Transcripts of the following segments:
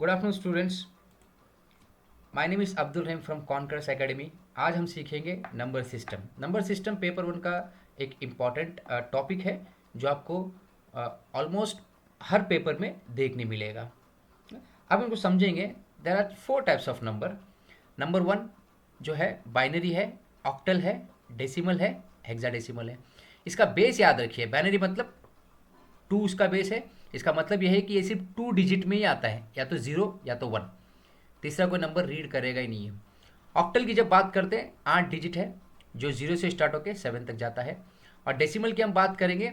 Good afternoon students, my name is Abdul Rahim from conquers academy. आज हम सीखेंगे number system. Number system paper one का एक important topic है जो आपको ऑलमोस्ट हर पेपर में देखने मिलेगा। अब इनको समझेंगे। There are four types of number. Number one जो है बाइनरी है, ऑक्टल है, डेसिमल है, हेक्साडेसिमल है। इसका बेस याद रखिए। बाइनरी मतलब टू इसका बेस है। इसका मतलब यह है कि ये सिर्फ टू डिजिट में ही आता है, या तो ज़ीरो या तो वन। तीसरा कोई नंबर रीड करेगा ही नहीं है। ऑक्टल की जब बात करते हैं, 8 डिजिट है जो जीरो से स्टार्ट होकर 7 तक जाता है। और डेसिमल की हम बात करेंगे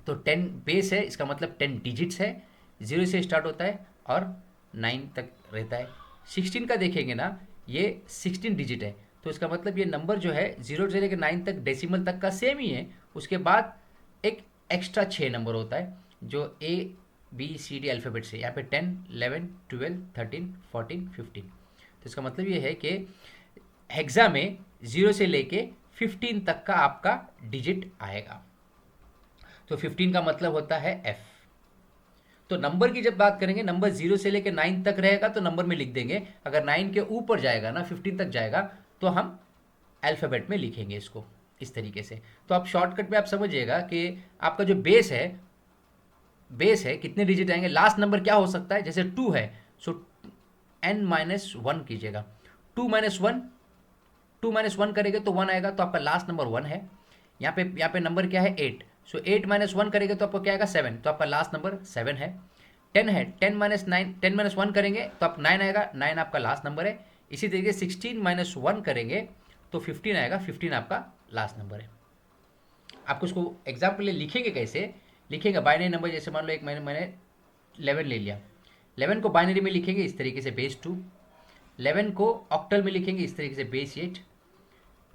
तो 10 बेस है, इसका मतलब 10 डिजिट्स है, जीरो से स्टार्ट होता है और 9 तक रहता है। 16 का देखेंगे ना, ये 16 डिजिट है, तो इसका मतलब ये नंबर जो है जीरो से लेकर 9 तक डेसिमल तक का सेम ही है। उसके बाद एक एक्स्ट्रा 6 नंबर होता है जो A B C D alphabet से, यहाँ पे 10, 11, 12, 13, 14, 15। तो इसका मतलब ये है कि हेक्सा में जीरो से लेके 15 तक का आपका डिजिट आएगा। तो 15 का मतलब होता है एफ। तो नंबर की जब बात करेंगे, नंबर जीरो से लेकर 9 तक रहेगा तो नंबर में लिख देंगे। अगर 9 के ऊपर जाएगा ना, 15 तक जाएगा, तो हम अल्फ़ाबेट में लिखेंगे इसको इस तरीके से। तो आप शॉर्टकट में आप समझिएगा कि आपका जो बेस है कितने डिजिट आएंगे। लास्ट नंबर क्या हो सकता है, जैसे 2 है, सो n-1 कीजिएगा। 2 - 1, 2 - 1 करेंगे तो 1 आएगा, तो आपका लास्ट नंबर 1 है। यहाँ पे नंबर क्या है, 8, सो 8 - 1 करेंगे तो आपको क्या आएगा, 7, तो आपका लास्ट नंबर 7 है। 10 है, 10 - 1 करेंगे तो आप 9 आएगा, 9 आपका लास्ट नंबर है। इसी तरीके 16 - 1 करेंगे तो 15 आएगा, 15 आपका लास्ट नंबर है। आपको उसको एग्जाम्पल लिखेंगे कैसे, लिखेंगे बाइनरी नंबर। जैसे मान लो एक मैंने 11 ले लिया, 11 को बाइनरी में लिखेंगे इस तरीके से, बेस 2। 11 को ऑक्टल में लिखेंगे इस तरीके से, बेस 8।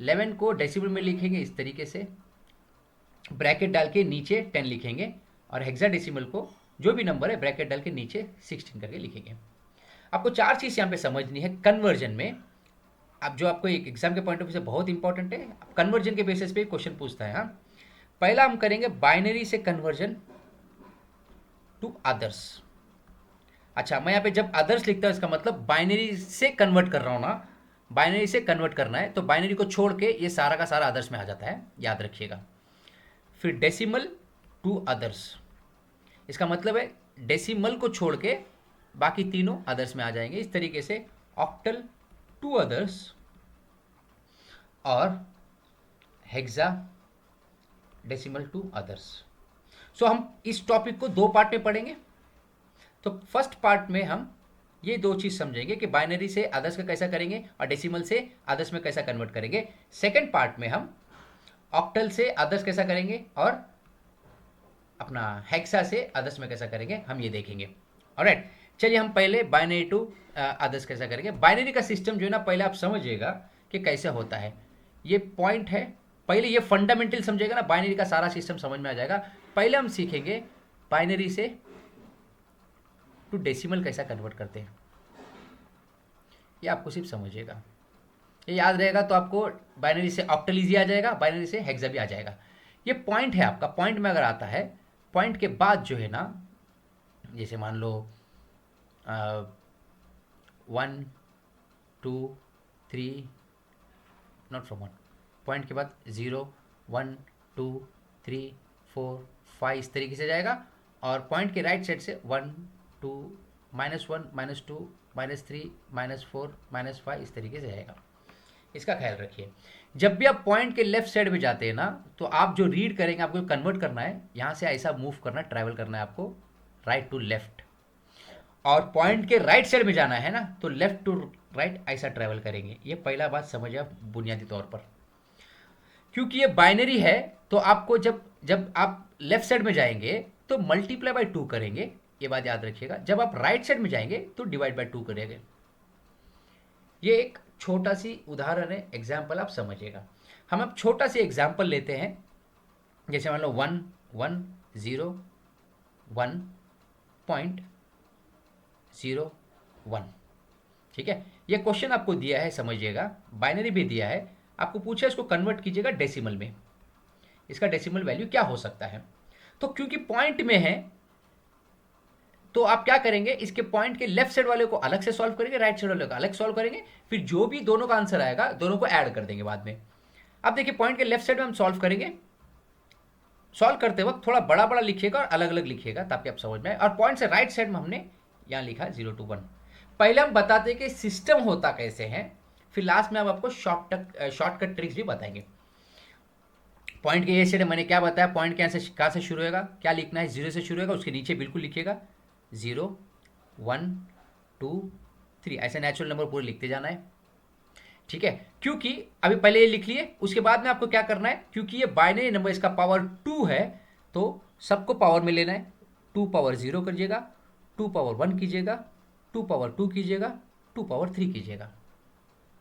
11 को डेसिमल में लिखेंगे इस तरीके से, ब्रैकेट डाल के नीचे 10 लिखेंगे। और हेक्साडेसिमल को जो भी नंबर है ब्रैकेट डाल के नीचे 16 करके लिखेंगे। आपको चार चीज़ यहाँ पे समझनी है कन्वर्जन में। अब जो आपको एक एग्जाम के पॉइंट ऑफ व्यू से बहुत इंपॉर्टेंट है, कन्वर्जन के बेसिस पे क्वेश्चन पूछता है। हाँ, पहला हम करेंगे बाइनरी से कन्वर्जन टू अदर्स। अच्छा, मैं यहाँ पे जब अदर्स लिखता हूँ इसका मतलब बाइनरी से कन्वर्ट कर रहा हूँ ना, बाइनरी से कन्वर्ट करना है तो बाइनरी को छोड़ के ये सारा का सारा अदर्स में आ जाता है, याद रखिएगा। फिर डेसिमल टू अदर्स, इसका मतलब है डेसिमल को छोड़ के बाकी तीनों अदर्स में आ जाएंगे। इस तरीके से ऑक्टल टू अदर्स और हेक्सा डेसिमल टू अदर्स। सो हम इस टॉपिक को दो पार्ट में पढ़ेंगे। तो फर्स्ट पार्ट में हम ये दो चीज़ समझेंगे कि बाइनरी से अदर्स का कैसा करेंगे और डेसिमल से अदर्स में कैसा कन्वर्ट करेंगे। सेकेंड पार्ट में हम ऑक्टल से अदर्स कैसा करेंगे और अपना हेक्सा से अदर्स में कैसा करेंगे, हम ये देखेंगे। ऑलराइट, चलिए हम पहले बाइनरी टू अदर्स कैसा करेंगे। बाइनरी का सिस्टम जो है ना, पहले आप समझिएगा कि कैसे होता है। ये पॉइंट है, पहले ये फंडामेंटल समझेगा ना, बाइनरी का सारा सिस्टम समझ में आ जाएगा। पहले हम सीखेंगे बाइनरी से टू डेसिमल कैसा कन्वर्ट करते हैं, ये आपको सिर्फ समझिएगा। ये याद रहेगा तो आपको बाइनरी से ऑक्टल ईजी आ जाएगा, बाइनरी से हेक्सा भी आ जाएगा। ये पॉइंट है आपका। पॉइंट में अगर आता है, पॉइंट के बाद जो है ना, जैसे मान लो 1 2 3, नॉट फ्रॉम 1, पॉइंट के बाद 0 1 2 3 4 5 इस तरीके से जाएगा। और पॉइंट के राइट साइड से 1 2 -1 -2 -3 -4 -5 इस तरीके से जाएगा। इसका ख्याल रखिए। जब भी आप पॉइंट के लेफ्ट साइड में जाते हैं ना, तो आप जो रीड करेंगे, आपको कन्वर्ट करना है, यहाँ से ऐसा मूव करना, ट्रैवल करना है आपको राइट टू लेफ्ट। और पॉइंट के राइट साइड में जाना है ना, तो लेफ्ट टू राइट ऐसा ट्रैवल करेंगे। ये पहला बात समझिए आप बुनियादी तौर पर। क्योंकि ये बाइनरी है तो आपको जब जब आप लेफ्ट साइड में जाएंगे तो मल्टीप्लाई बाय 2 करेंगे, ये बात याद रखिएगा। जब आप राइट साइड में जाएंगे तो डिवाइड बाय 2 करेंगे। ये एक छोटा सी उदाहरण है, एग्जाम्पल आप समझिएगा। हम अब छोटा सी एग्जाम्पल लेते हैं। जैसे मान लो 1 1 0 1 पॉइंट 0 1, ठीक है। ये क्वेश्चन आपको दिया है, समझिएगा, बाइनरी भी दिया है, आपको पूछा इसको कन्वर्ट कीजिएगा डेसिमल में, इसका डेसिमल वैल्यू क्या हो सकता है। तो क्योंकि पॉइंट में है तो आप क्या करेंगे, इसके पॉइंट के लेफ्ट साइड वाले को अलग से सॉल्व करेंगे, राइट साइड वाले को अलग सॉल्व करेंगे, फिर जो भी दोनों का आंसर आएगा दोनों को ऐड कर देंगे बाद में। अब देखिए पॉइंट के लेफ्ट साइड में हम सॉल्व करेंगे, सॉल्व करते वक्त थोड़ा बड़ा बड़ा लिखिएगा और अलग अलग लिखिएगा ताकि आप समझ में आए। और पॉइंट से राइट साइड में हमने यहाँ लिखा 0 to 1। पहले हम बताते हैं कि सिस्टम होता कैसे है, फिर लास्ट में हम आपको शॉर्टकट ट्रिक्स भी बताएंगे। पॉइंट के ये साइड मैंने क्या बताया, पॉइंट कहाँ से शुरू होगा, क्या लिखना है, 0 से शुरू होगा, उसके नीचे बिल्कुल लिखिएगा 0 1 2 3, ऐसे नेचुरल नंबर पूरे लिखते जाना है, ठीक है। क्योंकि अभी पहले ये लिख लिए, उसके बाद में आपको क्या करना है, क्योंकि ये बाइनरी नंबर इसका पावर 2 है तो सबको पावर में लेना है। 2 पावर 0 कीजिएगा, 2 पावर 1 कीजिएगा, 2 पावर 2 कीजिएगा, 2 पावर 3 कीजिएगा।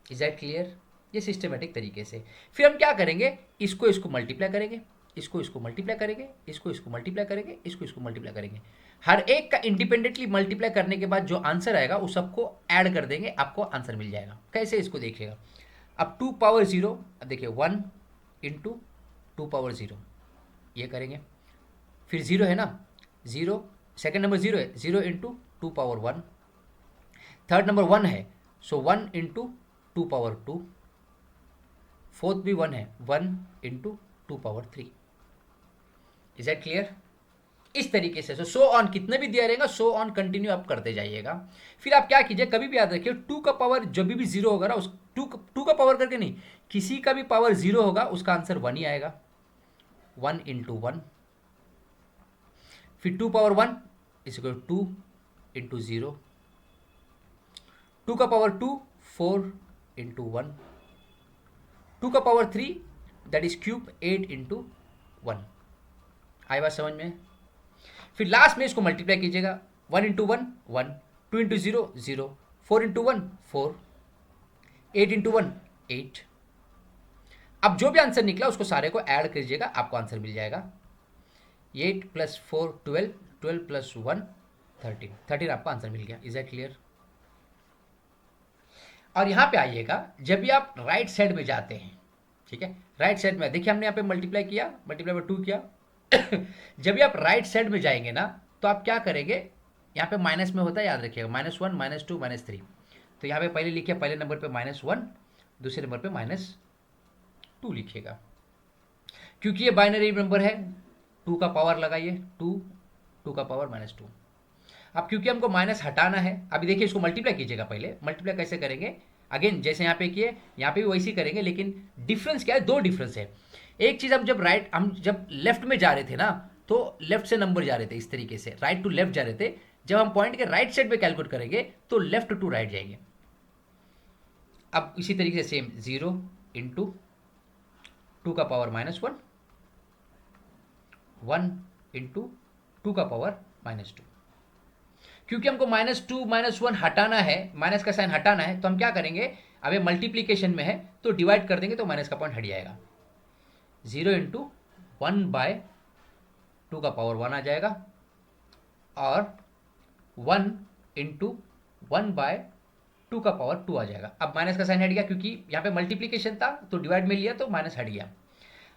Is that clear? ये सिस्टमेटिक तरीके से। फिर हम क्या करेंगे, इसको मल्टीप्लाई करेंगे, इसको मल्टीप्लाई करेंगे, इसको मल्टीप्लाई करेंगे, इसको मल्टीप्लाई करेंगे। हर एक का इंडिपेंडेंटली मल्टीप्लाई करने के बाद जो आंसर आएगा उस सबको ऐड कर देंगे, आपको आंसर मिल जाएगा। कैसे, इसको देखिएगा। अब 2 पावर 0, देखिए 1 इंटू 2 पावर 0 ये करेंगे, फिर 0 है ना, 0 सेकेंड नंबर 0 है, 0 इंटू 2 पावर 1, थर्ड नंबर 1 है सो 1 इंटू 2 पावर 2, फोर्थ भी 1 है, 1 into 2 power 3। Is that clear? इस तरीके से सो ऑन कितने भी दिया रहेगा, सो ऑन कंटिन्यू आप करते जाइएगा। फिर आप क्या कीजिए, कभी भी याद रखिए 2 का पावर जब भी 0 होगा ना, उस 2 का पावर करके नहीं, किसी का भी पावर 0 होगा उसका आंसर 1 ही आएगा, 1 इंटू 1। फिर 2 पावर 1 इज इक्वल 2 इंटू 0, 2 का पावर 2 4 इंटू 1, 2 का power 3 that is cube 8 into 1। आई बात समझ में? फिर लास्ट में इसको मल्टीप्लाई कीजिएगा, 1 इंटू 1 1, 2 इंटू 0 0, 4 इंटू 1 4, 8 इंटू 1 8। अब जो भी आंसर निकला उसको सारे को ऐड कीजिएगा, आपको आंसर मिल जाएगा। 8 प्लस 4 12, 12 प्लस 1 13, 13 आपको आंसर मिल गया। Is that clear? और यहाँ पे आइएगा, जब भी आप राइट साइड में जाते हैं, ठीक है, राइट साइड में देखिए हमने यहाँ पे मल्टीप्लाई किया, मल्टीप्लाई बाय 2 किया। जब भी आप राइट साइड में जाएंगे ना तो आप क्या करेंगे, यहाँ पे माइनस में होता है, याद रखिएगा, -1 -2 -3। तो यहाँ पे पहले लिखिए, पहले नंबर पे -1, दूसरे नंबर पे -2 लिखिएगा, क्योंकि ये बाइनरी नंबर है। 2 का पावर लगाइए, 2 का पावर -2। अब क्योंकि हमको माइनस हटाना है, अभी देखिए इसको मल्टीप्लाई कीजिएगा। पहले मल्टीप्लाई कैसे करेंगे, अगेन जैसे यहाँ पे किए यहाँ पे भी वैसे ही करेंगे, लेकिन डिफरेंस क्या है, दो डिफरेंस है। एक चीज़, हम जब लेफ्ट में जा रहे थे ना तो लेफ्ट से नंबर जा रहे थे, इस तरीके से राइट टू लेफ्ट जा रहे थे। जब हम पॉइंट के राइट साइड पे कैलकुलेट करेंगे तो लेफ्ट टू राइट जाएंगे। अब इसी तरीके से सेम 0 इंटू 2 का पावर -1, 1 इंटू 2 का पावर -2। क्योंकि हमको -2 -1 हटाना है, माइनस का साइन हटाना है, तो हम क्या करेंगे, अब ये मल्टीप्लीकेशन में है तो डिवाइड कर देंगे तो माइनस का पॉइंट हट जाएगा। 0 इंटू 1/2 का पावर 1 आ जाएगा, और 1 इंटू 1/2 का पावर 2 आ जाएगा। अब माइनस का साइन हट गया, क्योंकि यहाँ पे मल्टीप्लीकेशन था तो डिवाइड में लिया तो माइनस हट गया।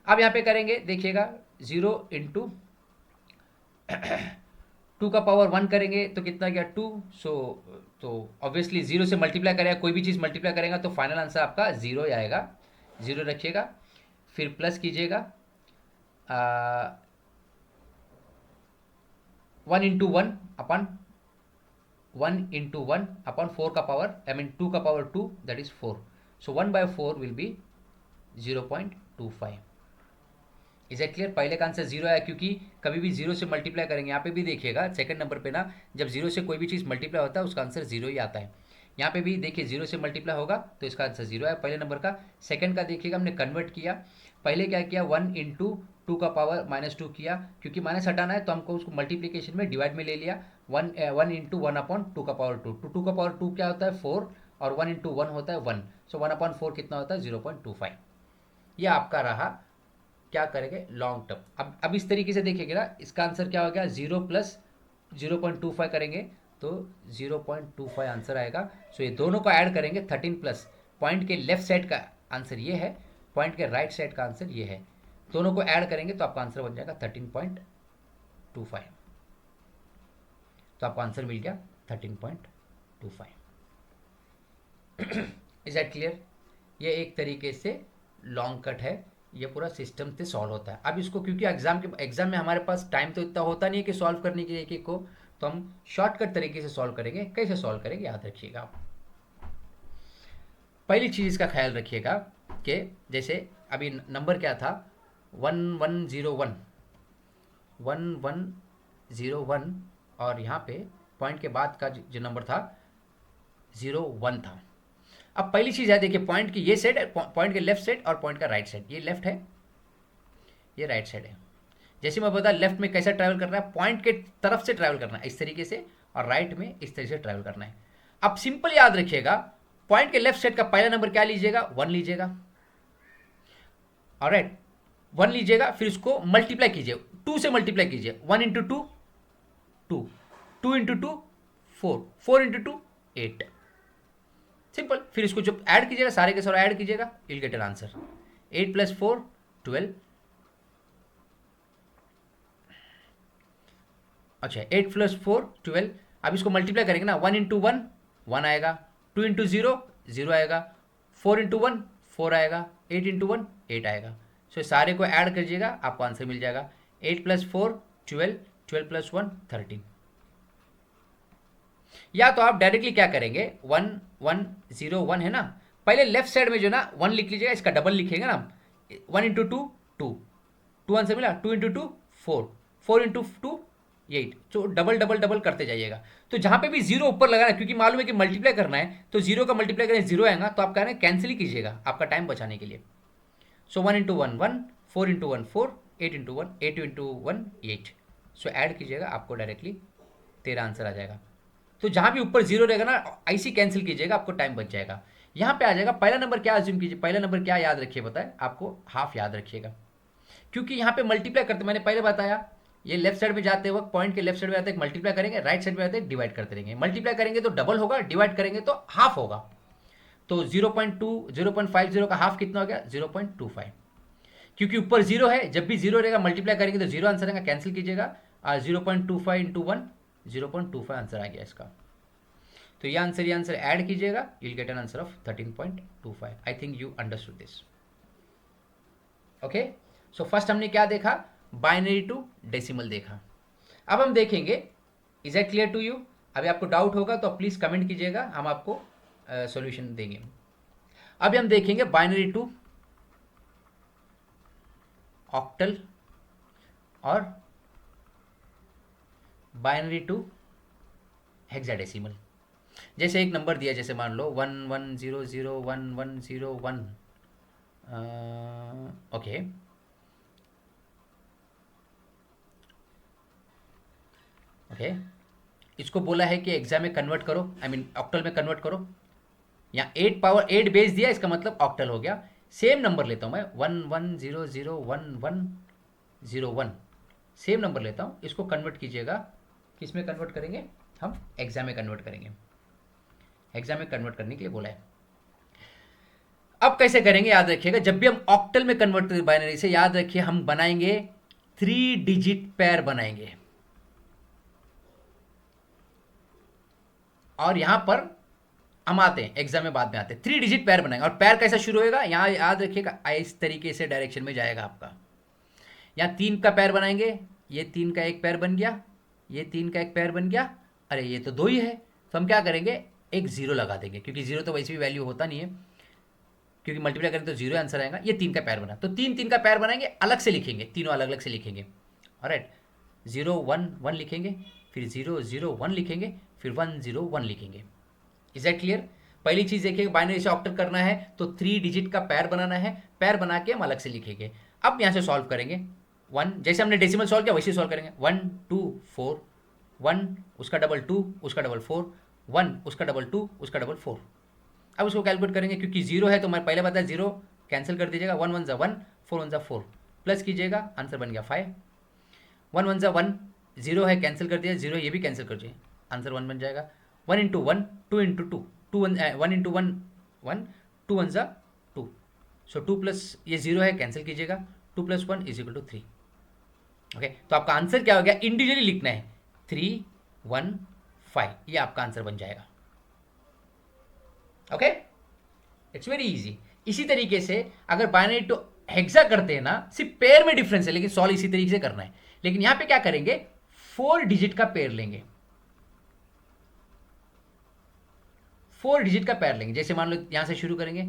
अब यहाँ पे करेंगे, देखिएगा 0 इंटू 2 का पावर 1 करेंगे तो कितना गया 2। तो ऑब्वियसली 0 से मल्टीप्लाई करेगा, कोई भी चीज़ मल्टीप्लाई करेगा तो फाइनल आंसर आपका 0 ही आएगा। 0 रखिएगा, फिर प्लस कीजिएगा 1 इंटू 1 अपन 1 इंटू 1 अपन 4 का पावर 2 का power 2 that is 4। So 1/4 will be 0.25। Is it clear? पहले का आंसर 0 आया, क्योंकि कभी भी 0 से मल्टीप्लाई करेंगे, यहाँ पे भी देखिएगा सेकंड नंबर पे ना, जब 0 से कोई भी चीज़ मल्टीप्लाई होता है उसका आंसर 0 ही आता है। यहाँ पे भी देखिए 0 से मल्टीप्लाई होगा तो इसका आंसर 0 है पहले नंबर का। सेकंड का देखिएगा हमने कन्वर्ट किया, पहले क्या किया 1 इंटू 2 का पावर -2 किया, क्योंकि माइनस हटाना है तो हमको उसको मल्टीप्लीकेशन में डिवाइड में ले लिया। 1 इंटू 1/2 का पावर 2, 2 का पावर 2 क्या होता है 4, और 1 इंटू 1 होता है 1। सो 1/4 कितना होता है 0.25। यह आपका रहा, क्या करेंगे लॉन्ग टर्म। अब इस तरीके से देखिएगा ना, इसका आंसर क्या हो गया 0 प्लस 0.25 करेंगे तो 0.25 आंसर आएगा। सो ये दोनों को ऐड करेंगे 13 प्लस पॉइंट के लेफ्ट साइड का आंसर ये है, पॉइंट के राइट साइड का आंसर ये है, दोनों को ऐड करेंगे तो आपका आंसर बन जाएगा 13.25। तो आपको आंसर मिल गया 13.25। Is that clear? ये एक तरीके से लॉन्ग कट है, ये पूरा सिस्टम से सॉल्व होता है। अब इसको क्योंकि एग्जाम में हमारे पास टाइम तो इतना होता नहीं है कि सॉल्व करने के लिए एक एक को, तो हम शॉर्टकट तरीके से सॉल्व करेंगे। कैसे सॉल्व करेंगे याद रखिएगा आप। पहली चीज़ इसका ख्याल रखिएगा कि जैसे अभी नंबर क्या था 1101, 1101, और यहाँ पे पॉइंट के बाद का जो नंबर था 01 था। अब पहली चीज़ है, देखिए पॉइंट की ये साइड है, पॉइंट के लेफ्ट साइड और पॉइंट का राइट साइड, ये लेफ्ट है, ये राइट साइड है। जैसे मैं बता, लेफ्ट में कैसा ट्रैवल करना है, पॉइंट के तरफ से ट्रैवल करना है इस तरीके से, और राइट में इस तरीके से ट्रैवल करना है। अब सिंपल याद रखिएगा, पॉइंट के लेफ्ट साइड का पहला नंबर क्या लीजिएगा, 1 लीजिएगा, ऑलराइट, 1 लीजिएगा, फिर उसको मल्टीप्लाई कीजिए, 2 से मल्टीप्लाई कीजिए, 1 इंटू 2 2, 2 इंटू 2 4, 4 इंटू 2 8, सिंपल। फिर इसको जब ऐड कीजिएगा, सारे के सारे ऐड कीजिएगा, you'll get an आंसर 8 + 4 12। अच्छा, 8 + 4 12। अब इसको मल्टीप्लाई करेंगे ना, 1 इंटू 1 1 आएगा, 2 इंटू 0 0 आएगा, 4 इंटू 1 4 आएगा, 8 इंटू 1 8 आएगा। सो सारे को ऐड करिएगा, आपको आंसर मिल जाएगा 8 + 4 12, 12 + 1 13। या तो आप डायरेक्टली क्या करेंगे, 1 1 0 1 है ना, पहले लेफ्ट साइड में जो ना 1 लिख लीजिएगा, इसका डबल लिखेंगे ना, 1 इंटू 2 2, 2 आंसर मिला, 2 इंटू 2 4, 4 इंटू 2 8। तो डबल डबल डबल करते जाइएगा। तो जहां पे भी जीरो ऊपर लगाना है, क्योंकि मालूम है कि मल्टीप्लाई करना है, तो जीरो का मल्टीप्लाई करें जीरो आएगा, तो आप कह रहे हैं कैंसिल ही कीजिएगा आपका टाइम बचाने के लिए। सो 1 इंटू 1 1, 4 इंटू 1 4, 8 इंटू 1 8 इंटू 1 8। सो ऐड कीजिएगा, आपको डायरेक्टली 13 आंसर आ जाएगा। तो जहां भी ऊपर जीरो रहेगा ना, ऐसी कैंसिल कीजिएगा, आपको टाइम बच जाएगा। यहाँ पे आ जाएगा पहला नंबर, क्या अज्यूम कीजिए, पहला नंबर क्या याद रखिए, बताए आपको, हाफ याद रखिएगा, क्योंकि यहाँ पे मल्टीप्लाई करते, मैंने पहले बताया, ये लेफ्ट साइड में जाते वक्त पॉइंट के लेफ्ट साइड में आते मल्टीप्लाई करेंगे, राइट साइड में आते डिवाइड करते रहेंगे। मल्टीप्लाई करेंगे तो डबल होगा, डिवाइड करेंगे तो हाफ होगा। तो 0.2 0.50 का हाफ कितना हो गया, 0.25। क्योंकि ऊपर जीरो है, जब भी जीरो रहेगा मल्टीप्लाई करेंगे तो जीरो आंसर आएगा, कैंसिल कीजिएगा, 0.25 इंटू 1 0.25 आंसर आ गया इसका। तो ये आंसर ऐड कीजिएगा, you will get an answer of 13.25। I think you understood this. Okay, so first हमने क्या देखा, बाइनरी टू डेसिमल देखा। अब हम देखेंगे, is it clear to you? अभी आपको डाउट होगा तो प्लीज कमेंट कीजिएगा, हम आपको सॉल्यूशन देंगे। अभी हम देखेंगे बाइनरी टू ऑक्टल और बाइनरी टू हेक्साडेसिमल। जैसे एक नंबर दिया, जैसे मान लो 11001101, ओके, ओके, इसको बोला है कि हेक्सा में कन्वर्ट करो, आई मीन ऑक्टल में कन्वर्ट करो। यहाँ 8 पावर 8 बेस दिया, इसका मतलब ऑक्टल हो गया। सेम नंबर लेता हूँ मैं 11001101, सेम नंबर लेता हूँ, इसको कन्वर्ट कीजिएगा, किस में कन्वर्ट करेंगे हम, हेक्सा में कन्वर्ट करेंगे। हेक्सा में कन्वर्ट करने के लिए बोला है। अब कैसे करेंगे याद रखिएगा, जब भी हम ऑक्टल में कन्वर्ट करें बाइनरी से, याद रखिए हम बनाएंगे 3 डिजिट पैर बनाएंगे। और यहां पर हम आते हैं, एग्जाम में बाद में आते हैं, 3 डिजिट पैर बनाएंगे। और पैर कैसा शुरू होएगा, यहां याद रखिएगा इस तरीके से डायरेक्शन में जाएगा आपका। यहां 3 का पैर बनाएंगे, ये 3 का एक पैर बन गया, ये 3 का एक पैर बन गया, अरे ये तो 2 ही है, तो हम क्या करेंगे, एक जीरो लगा देंगे, क्योंकि जीरो तो वैसे भी वैल्यू होता नहीं है, क्योंकि मल्टीप्लाई करें तो जीरो आंसर आएगा। ये 3 का पैर बना, तो 3 का पैर बनाएंगे, अलग से लिखेंगे, तीनों अलग अलग से लिखेंगे। ऑलराइट, 0 1 1 लिखेंगे, फिर 0 0 1 लिखेंगे, फिर 1 0 1 लिखेंगे। Is that clear? पहली चीज देखिए, बाइनरी से ऑक्टल करना है तो 3 डिजिट का पैर बनाना है, पैर बना के हम अलग से लिखेंगे। अब यहां से सॉल्व करेंगे, 1 जैसे हमने डेसिमल सॉल्व किया वैसे सॉल्व करेंगे। 1 2 4, 1 उसका डबल 2 उसका डबल 4, 1 उसका डबल 2 उसका डबल 4। अब उसको कैलकुलेट करेंगे, क्योंकि जीरो है तो मैं पहले बताया जीरो कैंसिल कर दीजिएगा, 1 1 1 4 1 4, प्लस कीजिएगा, आंसर बन गया 5। 1 1 1, जीरो है कैंसिल कर दिया, जीरो ये भी कैंसिल कर दीजिए, आंसर 1 बन जाएगा। 1 इंटू 1 2 इंटू 2 2 1 इंटू 1 1, 2 1 2, सो 2 प्लस ये जीरो है कैंसिल कीजिएगा, 2 + 1 = 3। ओके, तो आपका आंसर क्या हो गया, इंडिविजुअली लिखना है, 3 15, ये आपका आंसर बन जाएगा। Okay, it's very easy. इसी तरीके से अगर बाइनरी टू हेक्सा करते हैं ना, सिर्फ पेयर में डिफरेंस है, लेकिन सॉल्व इसी तरीके से करना है। लेकिन यहां पे क्या करेंगे, 4 डिजिट का पेयर लेंगे, 4 डिजिट का पेयर लेंगे। जैसे मान लो यहां से शुरू करेंगे,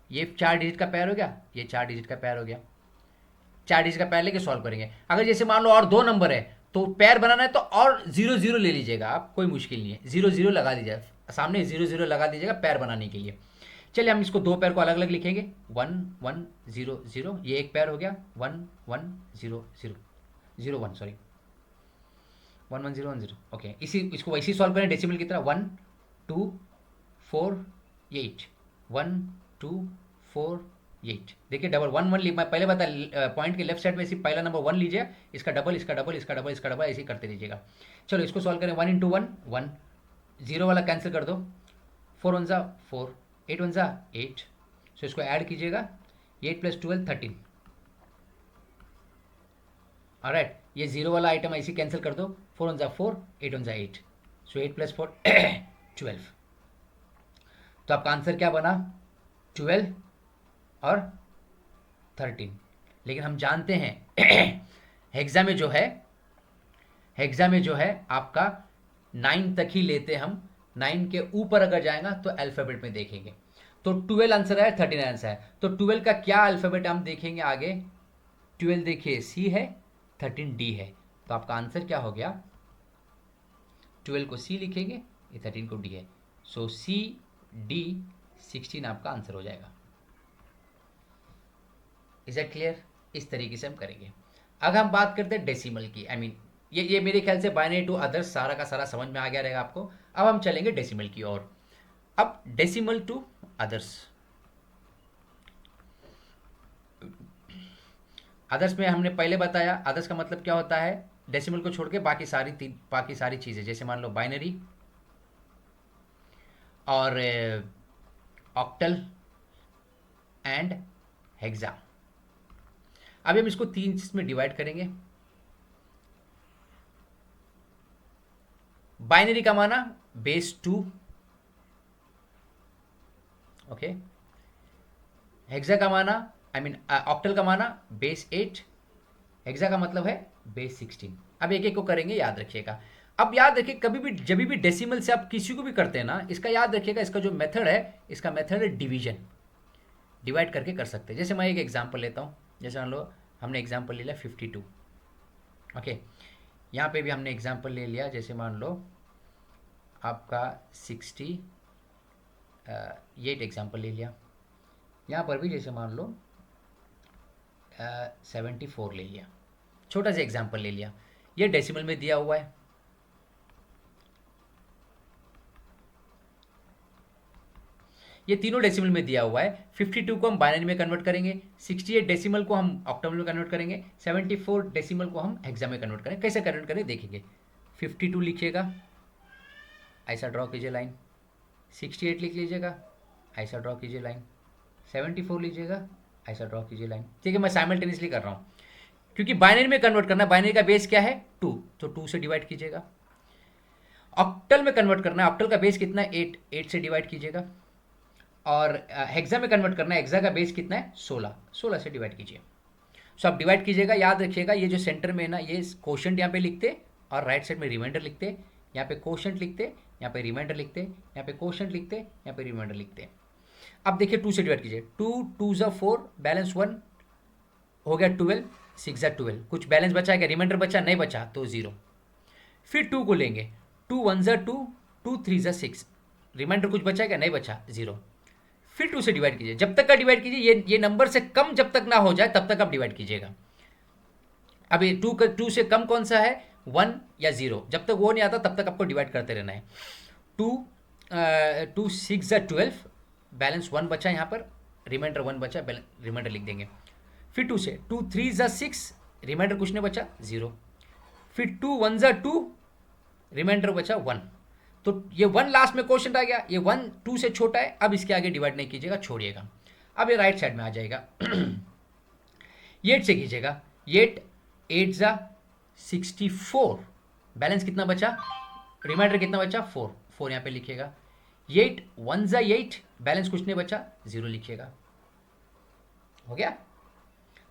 ये 4 डिजिट का पेयर हो गया, ये 4 डिजिट का पेयर हो गया, 4 डिजिट का पेयर लेके सॉल्व करेंगे। अगर जैसे मान लो और 2 नंबर है तो पेयर बनाना है तो और 0 0 ले लीजिएगा आप, कोई मुश्किल नहीं है, 0 0 लगा दीजिएगा सामने, 0 0 लगा दीजिएगा पेयर बनाने के लिए। चलिए हम इसको 2 पेयर को अलग अलग लिखेंगे, 1 1 0 0, ये एक पेयर हो गया, 1 1 0 0 0 1, सॉरी 1 1 0 1 0। ओके, इसी इसको वैसे ही सॉल्व करें डेसिमल की तरह, 1 2 4 8, 1 2 4 8। देखिए डबल 1 1 मैं पहले बता, पॉइंट के लेफ्ट साइड में सिर्फ पहला नंबर 1 लीजिए, इसका डबल इसका डबल इसका डबल इसका डबल, ऐसे ही करते रहिएगा। चलो इसको सॉल्व करें, 1 इंटू 1 1, 0 वाला कैंसिल कर दो, 4 1 जा 4, 8 1 जा 8, सो इसको ऐड कीजिएगा, 8 + 12 13। ऑलराइट, ये 0 वाला आइटम ऐसे कैंसिल कर दो, 4 1 जा 4, 8 1 जा 8, सो 8 + 4 12। तो आपका आंसर क्या बना, 12 और 13। लेकिन हम जानते हैं हेक्सा में जो है, हेक्सा में जो है आपका 9 तक ही लेते हम, 9 के ऊपर अगर जाएगा तो अल्फ़ाबेट में देखेंगे। तो 12 आंसर है, 13 आंसर है, तो 12 का क्या अल्फ़ाबेट हम देखेंगे आगे। 12 देखिए सी है, 13 डी है, तो आपका आंसर क्या हो गया, 12 को सी लिखेंगे, ये 13 को डी है, सो सी डी 16 आपका आंसर हो जाएगा। Is that clear? इस तरीके से हम करेंगे। अगर हम बात करते हैं डेसिमल की, आई मीन ये मेरे ख्याल से बाइनरी टू अदर्स सारा का सारा समझ में आ गया रहेगा आपको। अब हम चलेंगे डेसिमल की ओर। अब डेसिमल टू अदर्स, अदर्स में हमने पहले बताया अदर्स का मतलब क्या होता है, डेसिमल को छोड़ के बाकी सारी चीज़ें, जैसे मान लो बाइनरी और ऑक्टल एंड हेक्सा। अभी हम इसको 3 चीज में डिवाइड करेंगे। बाइनरी का माना बेस 2, ओके, हेक्सा का माना आई मीन ऑक्टल का माना बेस 8, हेक्सा का मतलब है बेस 16। अब एक एक को करेंगे, याद रखिएगा। अब याद रखिए कभी भी जब भी डेसिमल से आप किसी को भी करते हैं ना, इसका याद रखिएगा, इसका जो मेथड है, इसका मेथड है डिवीजन, डिवाइड करके कर सकते हैं। जैसे मैं एक एग्जांपल लेता हूँ, जैसे मान लो हमने एग्जांपल ले लिया 52, ओके, यहाँ पे भी हमने एग्जांपल ले लिया, जैसे मान लो आपका 60, ये एग्जांपल ले लिया, यहाँ पर भी जैसे मान लो 74 ले लिया, छोटा सा एग्जांपल ले लिया, ये डेसिमल में दिया हुआ है। ये तीनों डेसिमल में दिया हुआ है। 52 को हम बाइनरी में कन्वर्ट करेंगे, 68 डेसिमल को हम ऑक्टल में कन्वर्ट करेंगे, 74 डेसिमल को हम हेक्सा में कन्वर्ट करेंगे। कैसे कन्वर्ट करें देखेंगे, 52 लिखिएगा, ऐसा ड्रॉ कीजिए लाइन, 68 लिख लीजिएगा, ऐसा ड्रॉ कीजिए लाइन, 74 लीजिएगा, ऐसा ड्रॉ कीजिए लाइन। ठीक है, मैं साइमल्टेनियसली कर रहा हूँ क्योंकि बाइनरी में कन्वर्ट करना है। बाइनरी का बेस क्या है 2, तो 2 से डिवाइड कीजिएगा। ऑक्टल में कन्वर्ट करना है, ऑक्टल का बेस कितना है 8, 8 से डिवाइड कीजिएगा। और हेक्सा में कन्वर्ट करना है, हेक्सा का बेस कितना है 16, 16 से डिवाइड कीजिए। सो आप डिवाइड कीजिएगा, याद रखिएगा ये जो सेंटर में है ना, ये कोशेंट यहाँ पे लिखते और राइट साइड में रिमाइंडर लिखते, यहाँ पे कोशेंट लिखते, यहाँ पे रिमाइंडर लिखते, यहाँ पे कोशेंट लिखते, यहाँ पे रिमाइंडर लिखते। अब देखिए 2 से डिवाइड कीजिए, 2 2 ज़ा 4, बैलेंस 1 हो गया 12, 6 ज़ा 12, कुछ बैलेंस बचा क्या, रिमाइंडर बचा नहीं बचा तो 0। फिर 2 को लेंगे, 2 1 ज़ा 2, 2 3 ज़ा 6, रिमाइंडर कुछ बचा क्या नहीं बचा 0। फिर 2 से डिवाइड कीजिए, जब तक का डिवाइड कीजिए, ये नंबर से कम जब तक ना हो जाए तब तक आप डिवाइड कीजिएगा। अब ये 2 से कम कौन सा है 1 या 0, जब तक वो नहीं आता तब तक आपको डिवाइड करते रहना है। 2 6 ज़ा 12, बैलेंस 1 बचा यहाँ पर, रिमाइंडर 1 बचा, रिमाइंडर लिख देंगे। फिर 2 से 2 3 ज़ा 6, रिमाइंडर कुछ नहीं बचा 0। फिर 2 1 ज़ा 2, रिमाइंडर बचा 1, तो ये 1 लास्ट में क्वेश्चन आ गया, ये 1 2 से छोटा है, अब इसके आगे डिवाइड नहीं कीजिएगा, छोड़िएगा। अब ये राइट साइड में आ जाएगा 8 से कीजिएगा, 8 8 ज़ा 64, बैलेंस कितना बचा रिमाइंडर कितना बचा 4, 4 यहाँ पे लिखिएगा। 8 1 ज़ा 8, बैलेंस कुछ नहीं बचा, 0 लिखिएगा। हो गया,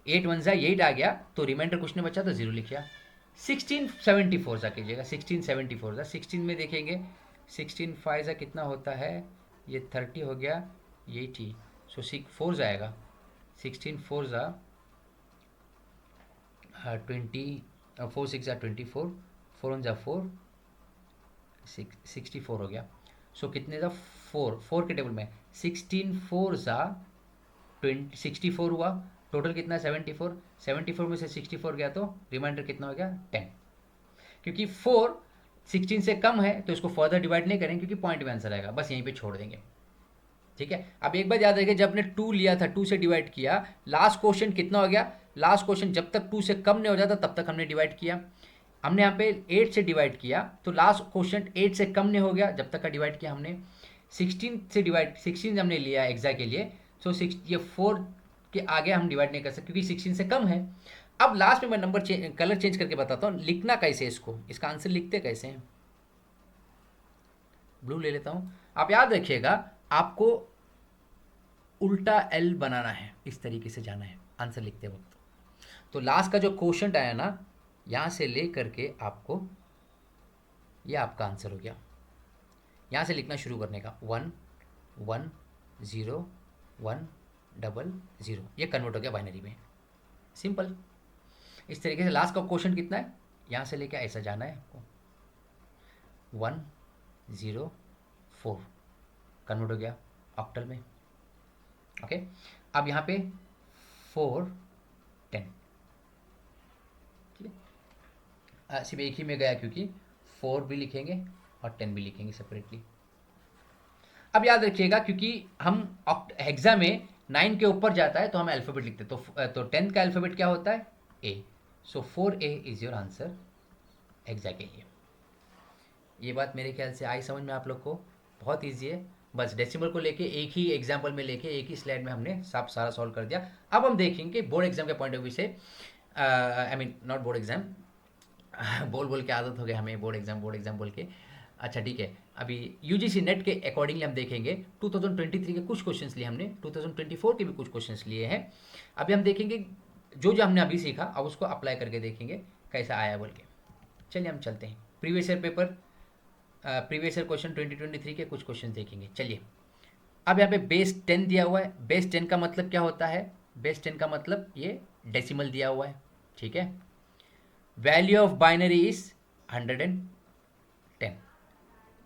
8 1 ज़ा 8 आ गया, तो रिमाइंडर कुछ नहीं बचा तो 0 लिखिएगा। 1674 ज़ा कीजिएगा, 1674 ज़ा 16 में देखेंगे, 16 5 ज़ा कितना होता है, ये 30 हो गया, ये टी, सो 4 जाएगा, 16 4 ज़ा 20, 4 6 ज़ा 24, 4 1 ज़ा 4, 64 हो गया। सो कितने ज़ा 4, 4 के टेबल में 16 4 ज़ा 64 हुआ, टोटल कितना है 74, 74 में से 64 गया तो रिमाइंडर कितना हो गया 10। क्योंकि 4 16 से कम है तो इसको फर्दर डिवाइड नहीं करेंगे क्योंकि पॉइंट में आंसर आएगा, बस यहीं पे छोड़ देंगे। ठीक है, अब एक बात याद रखिए, जब आपने 2 लिया था, 2 से डिवाइड किया, लास्ट क्वेश्चन कितना हो गया, लास्ट क्वेश्चन जब तक 2 से कम नहीं हो जाता तब तक हमने डिवाइड किया। हमने यहाँ पे 8 से डिवाइड किया तो लास्ट क्वेश्चन 8 से कम नहीं हो गया जब तक का डिवाइड किया हमने। 16 से डिवाइड, 16 हमने लिया एग्जैक्ट के लिए, सो ये 4 के आगे हम डिवाइड नहीं कर सकते क्योंकि 16 से कम है। अब लास्ट में मैं नंबर कलर चेंज करके बताता हूँ लिखना कैसे इसको, इसका आंसर लिखते कैसे हैं। ब्लू ले लेता हूँ, आप याद रखिएगा आपको उल्टा एल बनाना है, इस तरीके से जाना है आंसर लिखते वक्त। तो लास्ट का जो क्वेश्चन आया ना, यहाँ से ले करके आपको, ये आपका आंसर हो गया। यहाँ से लिखना शुरू करने का, 1 1 0 1 डबल 0, ये कन्वर्ट हो गया बाइनरी में, सिंपल। इस तरीके से लास्ट का क्वेश्चन कितना है, यहाँ से लेके ऐसा जाना है आपको, 1 0 4 कन्वर्ट हो गया ऑक्टल में। ओके, अब यहाँ पे 4 10, ठीक है, सिर्फ एक ही में गया क्योंकि 4 भी लिखेंगे और 10 भी लिखेंगे सेपरेटली। अब याद रखिएगा क्योंकि हम हेक्सा में 9 के ऊपर जाता है तो हम अल्फ़ाबेट लिखते हैं, तो 10 का अल्फ़ाबेट क्या होता है ए, सो 4A is your answer hexa के लिए। ये बात मेरे ख्याल से आई समझ में आप लोग को, बहुत ईजी है, बस डेसिमल को लेके एक ही एग्जाम्पल में लेके एक ही स्लाइड में हमने सब सारा सॉल्व कर दिया। अब हम देखेंगे बोर्ड एग्जाम के पॉइंट ऑफ व्यू से, I mean not board exam, बोल बोल के आदत हो गया हमें बोर्ड एग्जाम बोल के। अच्छा ठीक है, अभी यूजीसी नेट के अकॉर्डिंगली हम देखेंगे 2023 के कुछ क्वेश्चंस लिए हमने, 2024 के भी कुछ क्वेश्चंस लिए हैं। अभी हम देखेंगे जो जो हमने अभी सीखा, अब उसको अप्लाई करके देखेंगे कैसा आया बोल के। चलिए हम चलते हैं previous year paper, previous year question 2023 के कुछ क्वेश्चन देखेंगे। चलिए, अब यहाँ पे बेस 10 दिया हुआ है, बेस 10 का मतलब क्या होता है, बेस 10 का मतलब ये डेसिमल दिया हुआ है, ठीक है। वैल्यू ऑफ बाइनरी इज 110,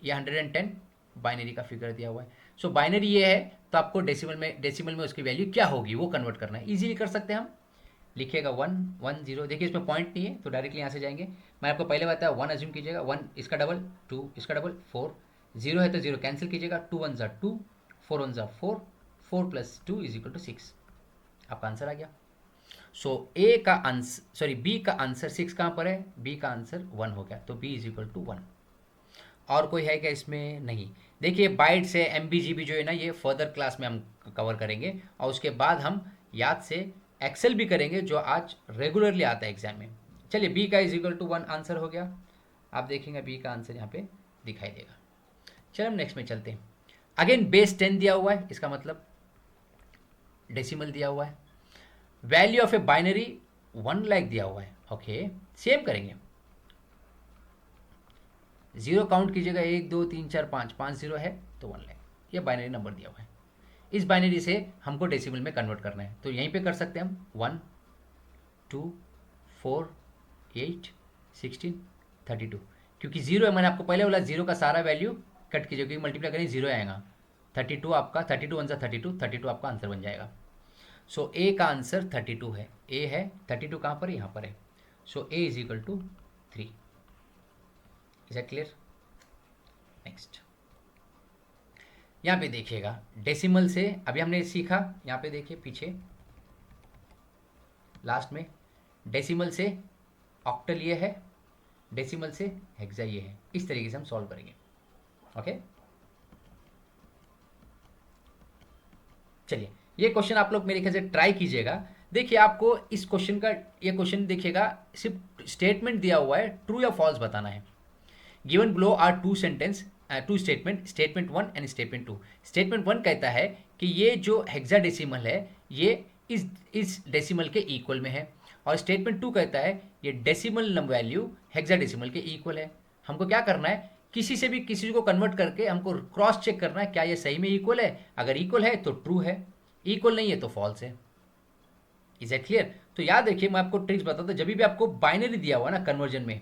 ये 110 बाइनरी का फिगर दिया हुआ है। सो बाइनरी ये है तो आपको डेसिमल में उसकी वैल्यू क्या होगी वो कन्वर्ट करना है। इजीली कर सकते हैं हम, लिखिएगा 1 1 0, देखिए इसमें पॉइंट नहीं है तो डायरेक्टली यहाँ से जाएंगे। मैं आपको पहले बताया 1 अज्यूम कीजिएगा, 1 इसका डबल 2 इसका डबल 4, 0 है तो 0 कैंसिल कीजिएगा, 2 1 ज़ा 2, 4 1 ज़ा 4, 4 + 2 = 6, आपका आंसर आ गया। सो ए का आंसर, सॉरी बी का आंसर 6 कहाँ पर है, बी का आंसर 1 हो गया, तो बी = 1। और कोई है क्या इसमें, नहीं। देखिए बाइट से MB GB जो है ना, ये फर्दर क्लास में हम कवर करेंगे और उसके बाद हम याद से एक्सेल भी करेंगे जो आज रेगुलरली आता है एग्जाम में। चलिए बी का =1 आंसर हो गया, आप देखेंगे बी का आंसर यहाँ पे दिखाई देगा। चलिए हम नेक्स्ट में चलते हैं। अगेन बेस 10 दिया हुआ है, इसका मतलब डेसिमल दिया हुआ है। Value of a binary 1 lakh दिया हुआ है, ओके सेम करेंगे, 0 काउंट कीजिएगा, 1 2 3 4 5, 5 0 है तो 1 लाख, ये बाइनरी नंबर दिया हुआ है। इस बाइनरी से हमको डेसिमल में कन्वर्ट करना है तो यहीं पे कर सकते हैं हम, 1 2 4 8 16 32, क्योंकि 0 है, मैंने आपको पहले बोला 0 का सारा वैल्यू कट कीजिए क्योंकि मल्टीप्लाई करें 0 आएगा, 32 आपका 32 1 ज़ा 32, 32 आपका आंसर बन जाएगा। सो ए का आंसर 32 है, ए है 32 कहाँ पर है, यहाँ पर है। सो ए = 3, इज दैट क्लियर। नेक्स्ट यहाँ पे देखिएगा डेसिमल से अभी हमने सीखा, यहाँ पे देखिए पीछे लास्ट में डेसिमल से ऑक्टल ये है, डेसिमल से हेक्सा ये है, इस तरीके से हम सॉल्व करेंगे। ओके चलिए ये क्वेश्चन आप लोग मेरे ख्याल से ट्राई कीजिएगा। देखिए आपको इस क्वेश्चन का, ये क्वेश्चन देखिएगा सिर्फ स्टेटमेंट दिया हुआ है, ट्रू या फॉल्स बताना है। Given below are two sentence, two statement, statement one and statement two. Statement one कहता है कि ये जो हेक्साडेसिमल है ये इस डेसिमल के इक्वल में है, और स्टेटमेंट टू कहता है ये डेसिमल वैल्यू हेक्साडेसिमल के इक्वल है। हमको क्या करना है, किसी से भी किसी को कन्वर्ट करके हमको क्रॉस चेक करना है क्या ये सही में इक्वल है। अगर इक्वल है तो ट्रू है, इक्वल नहीं है तो फॉल्स है। Is it clear? तो याद रखिए, मैं आपको ट्रिक्स बताता हूँ। जब भी आपको बाइनरी दिया हुआ ना कन्वर्जन में,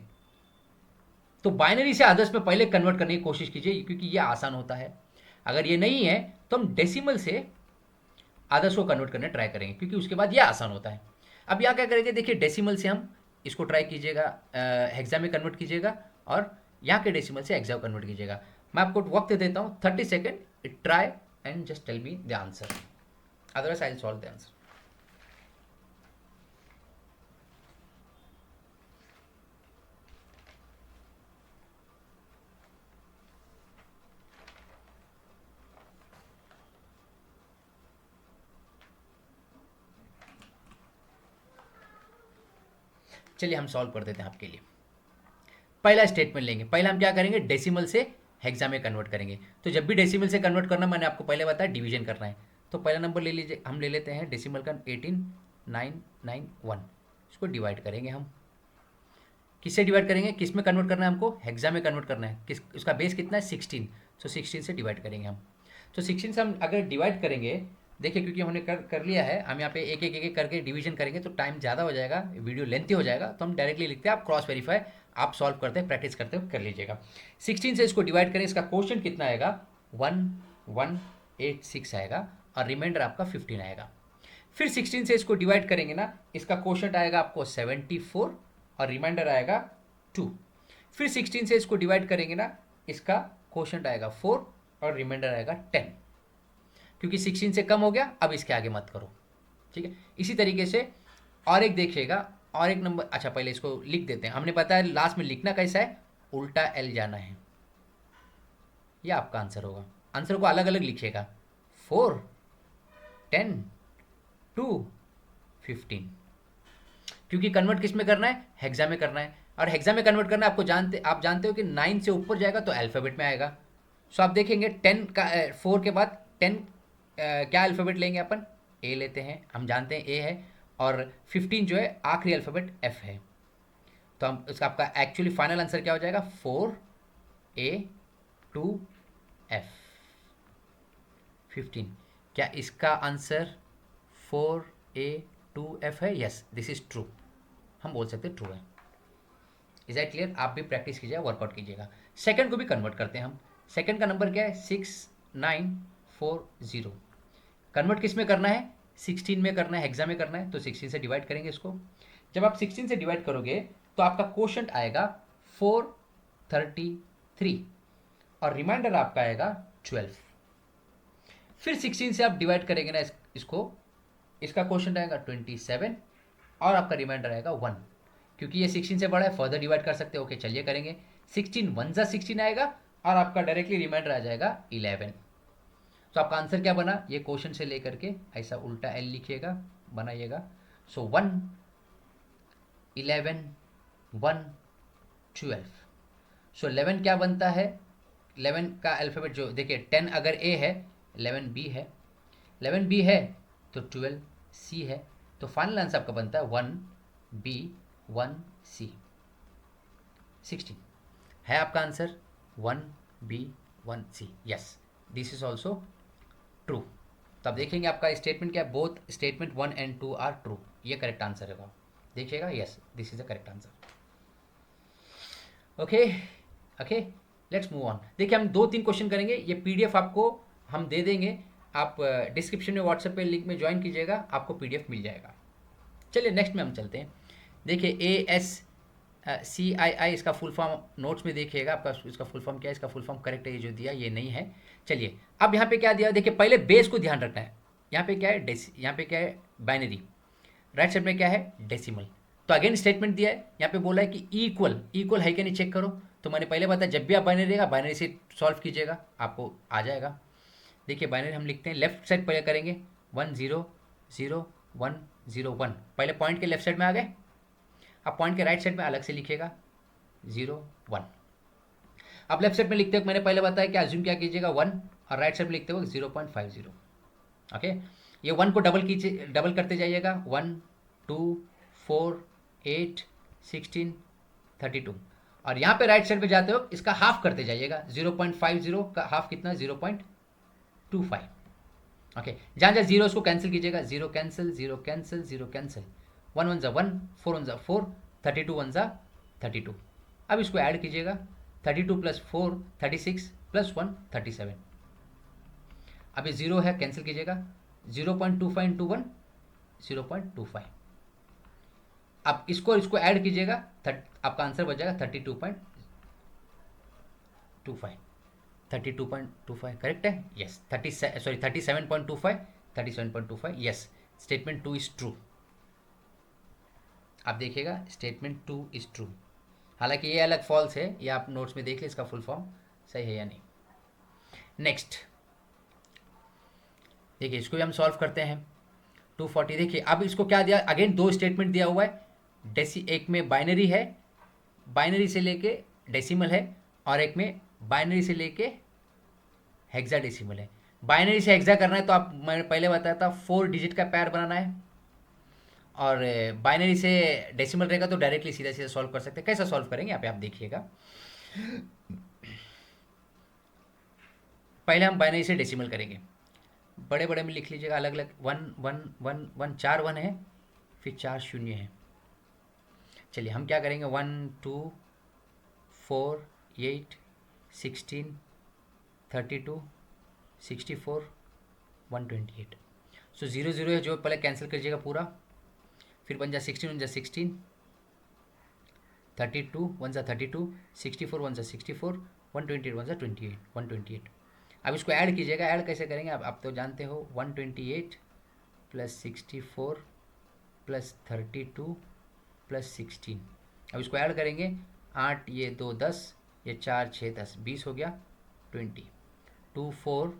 तो बाइनरी से आदर्श में पहले कन्वर्ट करने की कोशिश कीजिए, क्योंकि ये आसान होता है। अगर ये नहीं है तो हम डेसिमल से आदर्श को कन्वर्ट करने ट्राई करेंगे, क्योंकि उसके बाद ये आसान होता है। अब यहाँ क्या करेंगे, देखिए डेसिमल से हम इसको ट्राई कीजिएगा, हेक्सा में कन्वर्ट कीजिएगा, और यहाँ के डेसिमल से हेक्सा कन्वर्ट कीजिएगा। मैं आपको वक्त देता हूँ 30 second, try and just tell me the answer, otherwise I will solve the answer. चलिए हम सॉल्व कर देते हैं आपके लिए। पहला स्टेटमेंट लेंगे, पहला हम क्या करेंगे, डेसिमल से हेक्सा में कन्वर्ट करेंगे। तो जब भी डेसिमल से कन्वर्ट करना, मैंने आपको पहले बताया डिवीजन करना है। तो पहला नंबर ले लीजिए, हम ले लेते हैं डेसिमल का 18991, इसको डिवाइड करेंगे हम। किससे डिवाइड करेंगे, किस में कन्वर्ट करना है हमको, हेक्सा में कन्वर्ट करना है। किस, उसका बेस कितना है 16, तो 16 से डिवाइड करेंगे हम। तो 16 से हम अगर डिवाइड करेंगे, देखिए क्योंकि हमने कर लिया है, हम यहाँ पे एक एक एक करके डिवीजन करेंगे तो टाइम ज़्यादा हो जाएगा, वीडियो लेंथी हो जाएगा, तो हम डायरेक्टली लिखते हैं। आप क्रॉस वेरीफाई आप सॉल्व करते हैं, प्रैक्टिस करते हुए कर लीजिएगा। 16 से इसको डिवाइड करें, इसका क्वेश्चन कितना आएगा 1186 आएगा, और रिमाइंडर आपका 15 आएगा। फिर 16 से इसको डिवाइड करेंगे ना, इसका क्वेश्चन आएगा आपको 74, और रिमाइंडर आएगा 2। फिर 16 से इसको डिवाइड करेंगे ना, इसका क्वेश्चन आएगा 4, और रिमाइंडर आएगा 10। क्योंकि 16 से कम हो गया, अब इसके आगे मत करो, ठीक है। इसी तरीके से और एक देखिएगा, और एक नंबर, अच्छा पहले इसको लिख देते हैं। हमने बताया लास्ट में लिखना कैसा है, उल्टा एल जाना है, ये आपका आंसर होगा। आंसर को अलग अलग लिखिएगा, 4, 10, 2, 15, क्योंकि कन्वर्ट किस में करना है, हेक्सा में करना है। और हेक्सा में कन्वर्ट करना है, आप जानते हो कि 9 से ऊपर जाएगा तो अल्फ़ाबेट में आएगा। सो आप देखेंगे 10 का 4 के बाद 10 क्या अल्फ़ाबेट लेंगे अपन, ए लेते हैं, हम जानते हैं ए है, और 15 जो है आखिरी अल्फ़ाबेट एफ है। तो हम इसका आपका एक्चुअली फाइनल आंसर क्या हो जाएगा, 4A 2F 15। क्या इसका आंसर 4A 2F है? यस, दिस इज ट्रू, हम बोल सकते ट्रू है। Is that clear? आप भी प्रैक्टिस कीजिएगा, वर्कआउट कीजिएगा। सेकंड को भी कन्वर्ट करते हैं हम। सेकंड का नंबर क्या है, 6940। कन्वर्ट किस में करना है, 16 में करना है, हेक्सा में करना है, तो 16 से डिवाइड करेंगे इसको। जब आप 16 से डिवाइड करोगे तो आपका क्वोशंट आएगा 433, और रिमाइंडर आपका आएगा 12। फिर 16 से आप डिवाइड करेंगे ना इसको, इसका क्वोशंट आएगा 27, और आपका रिमाइंडर आएगा 1। क्योंकि ये 16 से बड़ा है, फर्दर डिवाइड कर सकते हो। ओके चलिए करेंगे, 16 1 जा 16 आएगा, और आपका डायरेक्टली रिमाइंडर आ जाएगा 11। तो आपका आंसर क्या बना, ये क्वेश्चन से लेकर के ऐसा उल्टा एल लिखिएगा, बनाइएगा। सो 1, 11, 1, 12। सो 11 क्या बनता है, 11 का अल्फ़ाबेट जो देखिए 10 अगर ए है, 11 बी है, 11 बी है तो 12 सी है। तो फाइनल आंसर आपका बनता है 1B 1C 16 है आपका answer, 1B 1C। Yes, this is also true. तो आप देखेंगे आपका स्टेटमेंट क्या है, both statement 1 and 2 are true, ये करेक्ट आंसर है। देखिएगा, yes this is the correct answer. Okay okay, let's move on. देखिए हम 2-3 क्वेश्चन करेंगे, ये पीडीएफ आपको हम दे देंगे, आप डिस्क्रिप्शन में व्हाट्सएप पे लिंक में ज्वाइन कीजिएगा, आपको पीडीएफ मिल जाएगा। चलिए नेक्स्ट में हम चलते हैं। देखिए ASCII इसका फुल फॉर्म नोट्स में देखिएगा, आपका इसका फुल फॉर्म क्या है, इसका फुल फॉर्म करेक्ट है, ये जो दिया ये नहीं है। चलिए अब यहाँ पे क्या दिया, देखिए पहले बेस को ध्यान रखना है। यहाँ पे क्या है, यहाँ पे क्या है बाइनरी, राइट साइड में क्या है डेसिमल। तो अगेन स्टेटमेंट दिया है, यहाँ पे बोला है कि इक्वल, इक्वल है कि नहीं चेक करो। तो मैंने पहले बताया जब भी आप बाइनरी रहेगा, बाइनरी से सॉल्व कीजिएगा, आपको आ जाएगा। देखिए बाइनरी हम लिखते हैं, लेफ्ट साइड पहले करेंगे 1 0 0 1 0 1, पहले पॉइंट के लेफ्ट साइड में आ गए। अब पॉइंट के राइट साइड में अलग से लिखिएगा 0 1। अब लेफ्ट साइड में लिखते वक्त मैंने पहले बताया कि अज्यूम क्या कीजिएगा 1, और राइट साइड में लिखते वक्त 0.50। ओके, ये 1 को डबल कीजिए, डबल करते जाइएगा, 1 2 4 8 16 32, और यहाँ पे राइट साइड पे जाते हो इसका हाफ करते जाइएगा, 0.50 का हाफ कितना, 0.25। ओके, जहाँ जहाँ जीरो उसको कैंसिल कीजिएगा, zero cancel, zero cancel, zero cancel, 1 1 1, 4 1 4, 32 1 32। अब इसको ऐड कीजिएगा, 32 प्लस 4 36 प्लस 1 37। अब ये जीरो है, कैंसिल कीजिएगा, 0.25 इंटू 1 0.25। अब इसको इसको ऐड कीजिएगा, आपका आंसर बच जाएगा 32.25। 32.25 करेक्ट है, yes. 37.25, 37.25, yes. Statement 2 is true. आप देखिएगा स्टेटमेंट 2 इज ट्रू। हालांकि ये अलग फॉल्स है, ये आप नोट्स में देख ले इसका फुल फॉर्म सही है या नहीं। नेक्स्ट देखिए, इसको भी हम सॉल्व करते हैं। 240, देखिए अब इसको क्या दिया, अगेन दो स्टेटमेंट दिया हुआ है। एक में बाइनरी है, बाइनरी से लेके डेसिमल है, और एक में बाइनरी से लेके हेक्साडेसिमल है। बाइनरी से हेक्सा करना है तो आप, मैंने पहले बताया था 4 डिजिट का पैर बनाना है, और बाइनरी से डेसिमल रहेगा तो डायरेक्टली सीधा सीधा सॉल्व कर सकते हैं। कैसा सॉल्व करेंगे यहाँ पे आप देखिएगा। पहले हम बाइनरी से डेसिमल करेंगे, बड़े बड़े में लिख लीजिएगा अलग अलग, 1 1 1 1, 4 1 है, फिर 4 शून्य है। चलिए हम क्या करेंगे, 1 2 4 8 16 32 64 128। सो 0 0 है जो, पहले कैंसिल कीजिएगा पूरा, फिर बन जा 16 1 जा 16, 32 1 जा 32, 64 1 जा 64, 128 1 जा 28, 128। अब इसको ऐड कीजिएगा, ऐड कैसे करेंगे आप तो जानते हो, 128 प्लस 64 प्लस 32 प्लस 16। अब इसको ऐड करेंगे, 8 ये 2 10, ये 4 6 10, 20 हो गया, 20, 2 4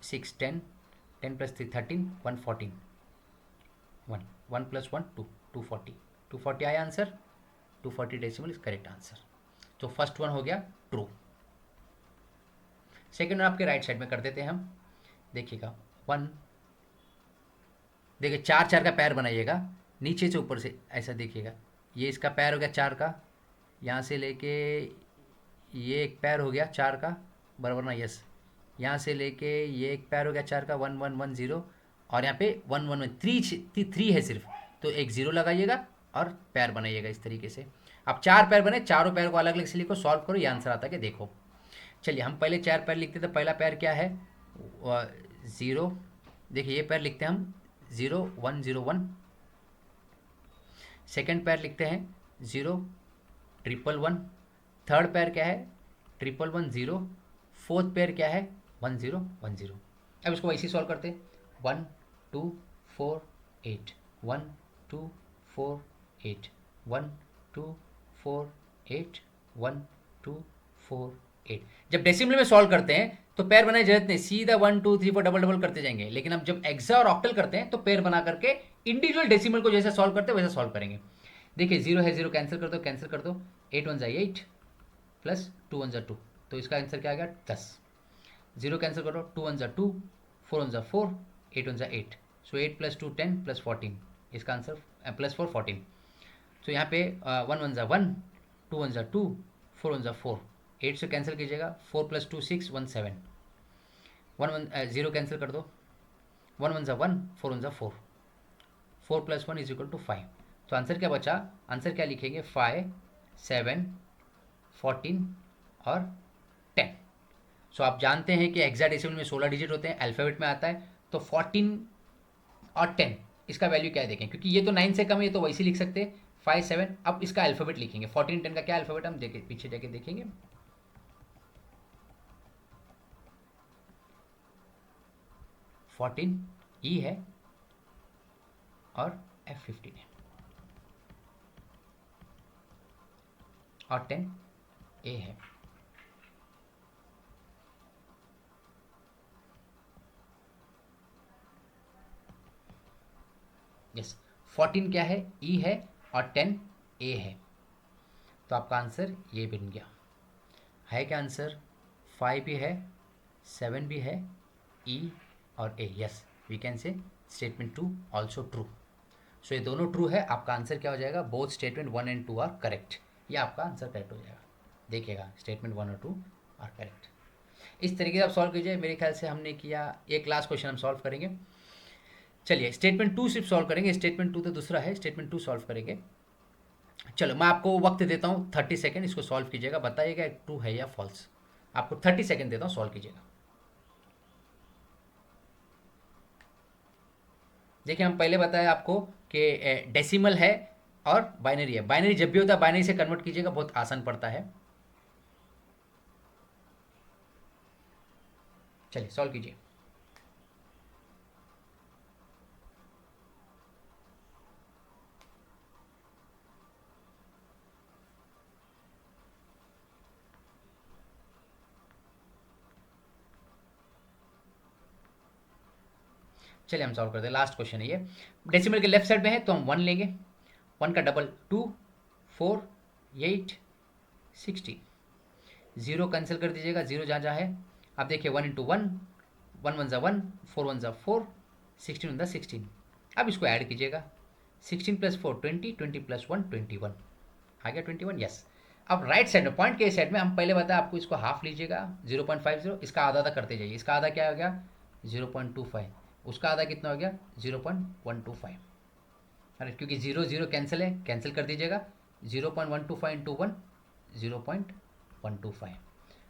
6 10, 10 प्लस 3 13, 114, 1 1 प्लस 1 2, 240, 240 आया answer. 240 decimal is correct answer. तो फर्स्ट वन हो गया ट्रू। सेकेंड वन आपके राइट साइड में कर देते हैं हम। देखिएगा 1, देखिए 4 4 का पैर बनाइएगा, नीचे से ऊपर से ऐसा देखिएगा, ये इसका पैर हो गया 4 का, यहाँ से लेके ये एक पैर हो गया 4 का, बराबर ना, यस। यहाँ से लेके ये एक पैर हो गया 4 का, 1 1 1 0, और यहाँ पे 1 1 1 3 है सिर्फ, तो एक जीरो लगाइएगा और पैर बनाइएगा इस तरीके से। अब 4 पैर बने, चारों पैर को अलग अलग से लिखो, सॉल्व करो, ये आंसर आता है कि देखो। चलिए हम पहले 4 पैर लिखते थे। पहला पैर क्या है, 0, देखिए ये पैर लिखते हैं हम 0 1 0 1। सेकेंड पैर लिखते हैं 0 1 1 1। थर्ड पैर क्या है, 1 1 1 0। फोर्थ पैर क्या है, 1 0 1 0। अब इसको वैसे ही सॉल्व करते हैं, 1 2 4 8, 1 2 4 8, 1 2 4 8, 1 2 4 8। जब डेसिमल में सॉल्व करते हैं तो पैर बनाने की जरूरत नहीं, सीधा 1 2 3 4 डबल डबल करते जाएंगे। लेकिन अब जब एक्सा और ऑक्टल करते हैं तो पैर बना करके इंडिविजुअल डेसिमल को जैसे सॉल्व करते हैं वैसे सॉल्व करेंगे। देखिए 0 है, 0 कैंसिल कर दो, कैंसिल कर दो, 8 1 जा 8 प्लस 2 1 जा 2, तो इसका आंसर क्या आ गया 10। 0 कैंसिल करो, 2 1 जा 2, 4 1 जा 4, 8 1 जा 8, सो 8 प्लस 2 10 प्लस 14, इसका आंसर प्लस 4 14। तो यहाँ पे 1 1 जा 1, 2 1 जा 2, 4 1 जा 4, 8 से कैंसिल कीजिएगा, 4 प्लस 2 6 1 7, 1 1 0 कैंसिल कर दो, 1 1 जा 1, 4 1 जा 4, 4 प्लस 1 इज इक्वल टू 5। तो आंसर क्या बचा, आंसर क्या लिखेंगे, 5 7 14 और 10। सो आप जानते हैं कि हेक्साडेसिमल में 16 डिजिट होते हैं, अल्फ़ाबेट में आता है, तो 14 और 10 इसका वैल्यू क्या है देखें, क्योंकि ये तो 9 से कम है, ये तो वैसे लिख सकते हैं 5 7। अब इसका अल्फ़ाबेट लिखेंगे, 14 10 का क्या अल्फ़ाबेट हम देखें, पीछे जाके देखेंगे। 14 ई है और F15 है, और 10 ए है। यस, 14 क्या है, ई है, और 10 ए है, तो आपका आंसर ये बन गया। है क्या आंसर? 5 भी है, 7 भी है, ई और A. Yes, we can say statement 2 also true. So ये दोनों ट्रू है। आपका आंसर क्या हो जाएगा? Both statement 1 and 2 are correct. ये आपका आंसर करेक्ट हो जाएगा। देखिएगा, स्टेटमेंट 1 और 2 आर करेक्ट। इस तरीके से आप सॉल्व कीजिए। मेरे ख्याल से हमने किया, एक लास्ट क्वेश्चन हम सॉल्व करेंगे। चलिए स्टेटमेंट 2 सिर्फ सॉल्व करेंगे, स्टेटमेंट 2 तो दूसरा है, स्टेटमेंट 2 सॉल्व करेंगे। चलो मैं आपको वक्त देता हूँ 30 सेकेंड, इसको सॉल्व कीजिएगा, बताइएगा ट्रू है या फॉल्स। आपको 30 सेकेंड देता हूँ, सॉल्व कीजिएगा। देखिए हम पहले बताया आपको कि डेसिमल है और बाइनरी है। बाइनरी जब भी होता है बाइनरी से कन्वर्ट कीजिएगा, बहुत आसान पड़ता है। चलिए सॉल्व कीजिए। चलिए हम सॉल्व करते हैं, लास्ट क्वेश्चन है ये। डेसिमल के लेफ्ट साइड में है तो हम 1 लेंगे, 1 का डबल 2, 4, 8, 60। जीरो कैंसिल कर दीजिएगा, जीरो जहाँ जहाँ है। आप देखिए 1 इंटू 1, 1 1 ज़ा 1, 4 1 ज़ा 4, 16 1 ज़ा 16। अब इसको ऐड कीजिएगा, 16 प्लस 4 20, 20 प्लस 1 21। आ गया 21। यस। अब राइट साइड में पॉइंट के साइड में हम पहले बताया आपको, इसको हाफ लीजिएगा 0.50, इसका आधा आधा करते जाइए। इसका आधा क्या हो गया? 0.25। उसका आधा कितना हो गया? 0.125। अरे क्योंकि जीरो जीरो कैंसिल है, कैंसिल कर दीजिएगा। 0.125 इंटू 1, 0.125।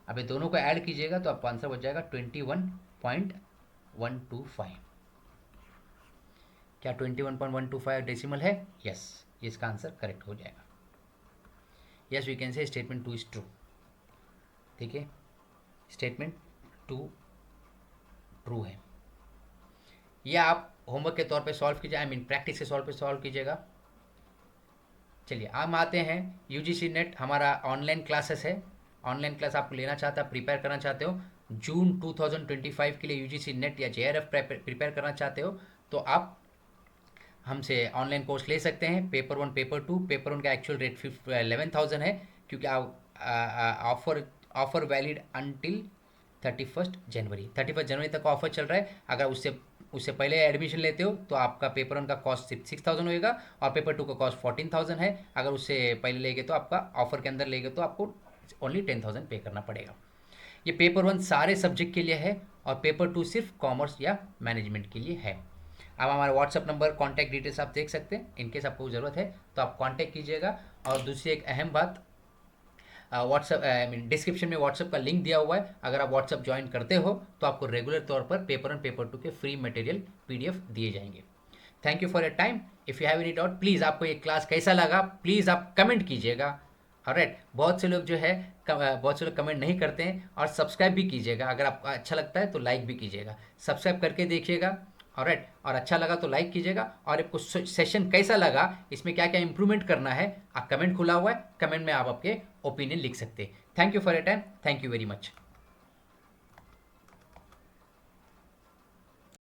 अब ये दोनों को ऐड कीजिएगा तो आपका आंसर बच जाएगा 21.125। क्या 21.125 डेसिमल है? यस, इसका आंसर करेक्ट हो जाएगा। Yes, we can say statement 2 is true. ठीक है, स्टेटमेंट 2 ट्रू है। यह आप होमवर्क के तौर पे सॉल्व कीजिए, आई मीन प्रैक्टिस के सॉल्व कीजिएगा। चलिए हम आते हैं यूजीसी नेट, हमारा ऑनलाइन क्लासेस है। ऑनलाइन क्लास आपको लेना चाहता है, प्रिपेयर करना चाहते हो, जून 2025 के लिए यूजीसी नेट या जेआरएफ प्रिपेयर करना चाहते हो, तो आप हमसे ऑनलाइन कोर्स ले सकते हैं। Paper 1 paper 2। पेपर 1 का एक्चुअल रेट 11,000 है, क्योंकि आप ऑफर वैलिड अनटिल 31 जनवरी तक ऑफर चल रहा है। अगर उससे पहले एडमिशन लेते हो तो आपका पेपर 1 का कॉस्ट सिर्फ 6,000 होएगा और पेपर 2 का कॉस्ट 14,000 है। अगर उससे पहले लेंगे तो आपका ऑफर के अंदर लेंगे तो आपको ओनली 10,000 पे करना पड़ेगा। ये पेपर 1 सारे सब्जेक्ट के लिए है और पेपर 2 सिर्फ कॉमर्स या मैनेजमेंट के लिए है। अब हमारा व्हाट्सअप नंबर, कॉन्टैक्ट डिटेल्स आप देख सकते हैं। इनकेस आपको ज़रूरत है तो आप कॉन्टैक्ट कीजिएगा। और दूसरी एक अहम बात, व्हाट्सअप आई मीन डिस्क्रिप्शन में व्हाट्सअप का लिंक दिया हुआ है। अगर आप व्हाट्सअप ज्वाइन करते हो तो आपको रेगुलर तौर पर पेपर 1 पेपर 2 के फ्री मटेरियल पीडीएफ दिए जाएंगे। Thank you for your time. If you have any doubt please, आपको ये क्लास कैसा लगा प्लीज़ आप कमेंट कीजिएगा। ऑलराइट, बहुत से लोग जो है बहुत से लोग कमेंट नहीं करते हैं। और सब्सक्राइब भी कीजिएगा, अगर आपको अच्छा लगता है तो लाइक भी कीजिएगा, सब्सक्राइब करके देखिएगा। ऑलराइट, और अच्छा लगा तो लाइक कीजिएगा। और आपको सेशन कैसा लगा, इसमें क्या क्या इंप्रूवमेंट करना है, आप कमेंट खुला हुआ है, कमेंट में आप आपके ओपिनियन लिख सकते हैं। Thank you for your time, thank you very much.